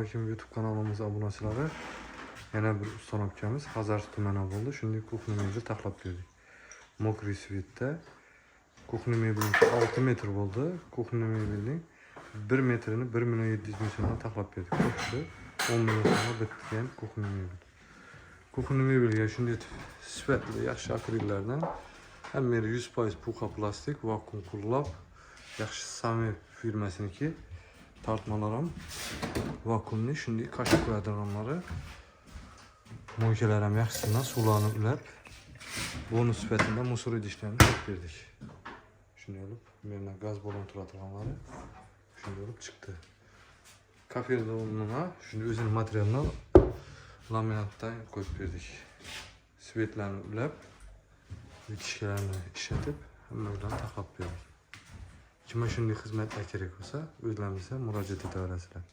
Assalamualaikum YouTube kanalımıza abunəçiləri. Yana bir ustanobkamiz Hazar tumana bo'ldi. Shunday kuxni mebel taxlab berdik. Mokriy svetda kuxni mebel 6 metr bo'ldi. Kuxni mebelning 1 metrini 1 million 700 ming so'mdan taxlab berdik. Ko'pisi 10 million so'mga bitgan kuxni mebel. Kuxni mebelga shunday sifatli yaxshi akrillardan hamma 100% puxa plastik vakuum qullab yaxshi Sami firmasiniki tartmalar ham vakuumli shunday qashib qo'yadiganlari mo'ykalar ham yaxshisidan suvlarni ulab bonus sifatida musor idishlarni qo'yib berdik. Shunday olib, menda gaz balon turadiganlari shunday olib chiqdi. Kafeda o'rnuna shunday o'zining materialini laminatdan qo'yib berdik. Svetlarni ulab, vitishkalarni ishlatib, hammadan taxlab berdik. Kimga shunday xizmatlar kerak bo'lsa, o'zlaringizga murojaat eta olasizlar.